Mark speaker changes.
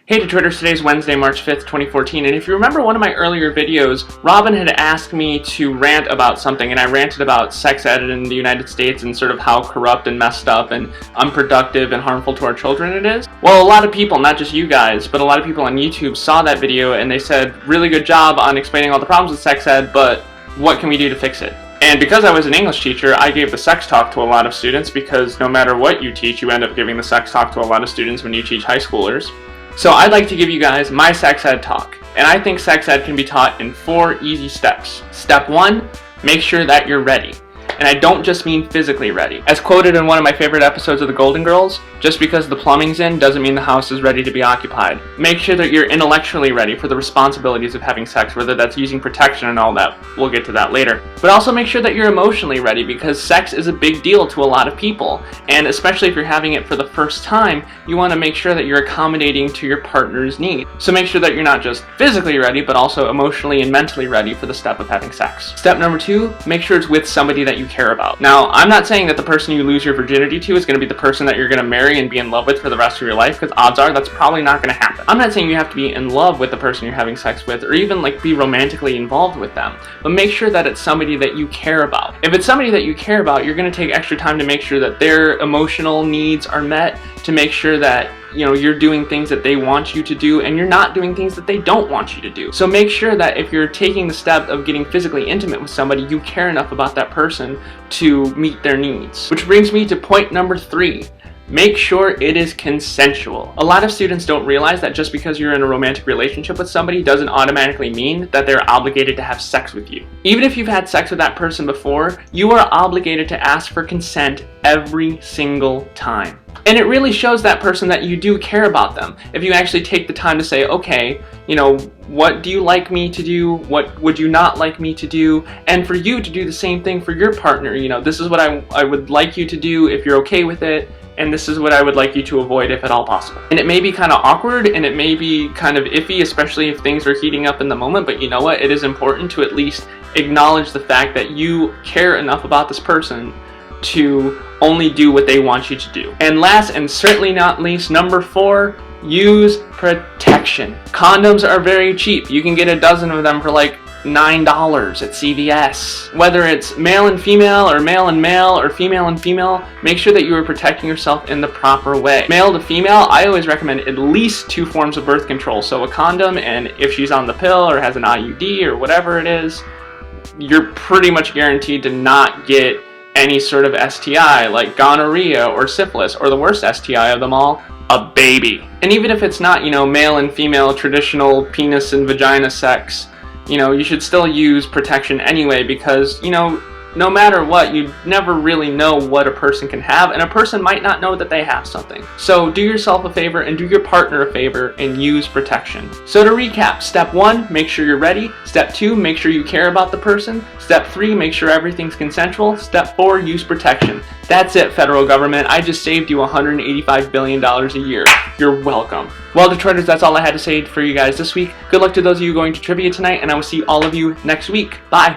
Speaker 1: Hey Detroiters, today's Wednesday, March 5th, 2014, and if you remember one of my earlier videos, Robin had asked me to rant about something, and I ranted about sex ed in the United States and sort of how corrupt and messed up and unproductive and harmful to our children it is. Well, a lot of people, not just you guys, but a lot of people on YouTube saw that video and they said, really good job on explaining all the problems with sex ed, but what can we do to fix it? And because I was an English teacher, I gave the sex talk to a lot of students because no matter what you teach, you end up giving the sex talk to a lot of students when you teach high schoolers. So I'd like to give you guys my sex ed talk, and I think sex ed can be taught in 4 easy steps. Step 1, make sure that you're ready. And I don't just mean physically ready. As quoted in one of my favorite episodes of The Golden Girls, just because the plumbing's in doesn't mean the house is ready to be occupied. Make sure that you're intellectually ready for the responsibilities of having sex, whether that's using protection and all that. We'll get to that later. But also make sure that you're emotionally ready, because sex is a big deal to a lot of people. And especially if you're having it for the first time, you want to make sure that you're accommodating to your partner's needs. So make sure that you're not just physically ready, but also emotionally and mentally ready for the step of having sex. Step number 2, make sure it's with somebody that you care about. Now, I'm not saying that the person you lose your virginity to is going to be the person that you're going to marry and be in love with for the rest of your life, because odds are that's probably not going to happen. I'm not saying you have to be in love with the person you're having sex with or even like be romantically involved with them, but make sure that it's somebody that you care about. If it's somebody that you care about, you're going to take extra time to make sure that their emotional needs are met, to make sure that you're doing things that they want you to do and you're not doing things that they don't want you to do. So make sure that if you're taking the step of getting physically intimate with somebody, you care enough about that person to meet their needs. Which brings me to point number 3. Make sure it is consensual. A lot of students don't realize that just because you're in a romantic relationship with somebody doesn't automatically mean that they're obligated to have sex with you. Even if you've had sex with that person before, you are obligated to ask for consent every single time. And it really shows that person that you do care about them. If you actually take the time to say, okay, what do you like me to do? What would you not like me to do? And for you to do the same thing for your partner. This is what I would like you to do if you're okay with it. And this is what I would like you to avoid if at all possible. And it may be kind of awkward and it may be kind of iffy, especially if things are heating up in the moment, but you know what? It is important to at least acknowledge the fact that you care enough about this person to only do what they want you to do. And last and certainly not least, number 4, use protection. Condoms are very cheap. You can get a dozen of them for like $9 at CVS. Whether it's male and female or male and male or female and female, make sure that you are protecting yourself in the proper way. Male to female, I always recommend at least 2 forms of birth control. So a condom, and if she's on the pill or has an IUD or whatever it is, you're pretty much guaranteed to not get any sort of STI like gonorrhea or syphilis, or the worst STI of them all, a baby. And even if it's not, male and female traditional penis and vagina sex, you should still use protection anyway, because, no matter what, you never really know what a person can have, and a person might not know that they have something. So do yourself a favor and do your partner a favor and use protection. So to recap, step 1, make sure you're ready. Step 2, make sure you care about the person. Step 3, make sure everything's consensual. Step 4, use protection. That's it, federal government. I just saved you $185 billion a year. You're welcome. Well, Detroiters, that's all I had to say for you guys this week. Good luck to those of you going to trivia tonight, and I will see all of you next week. Bye.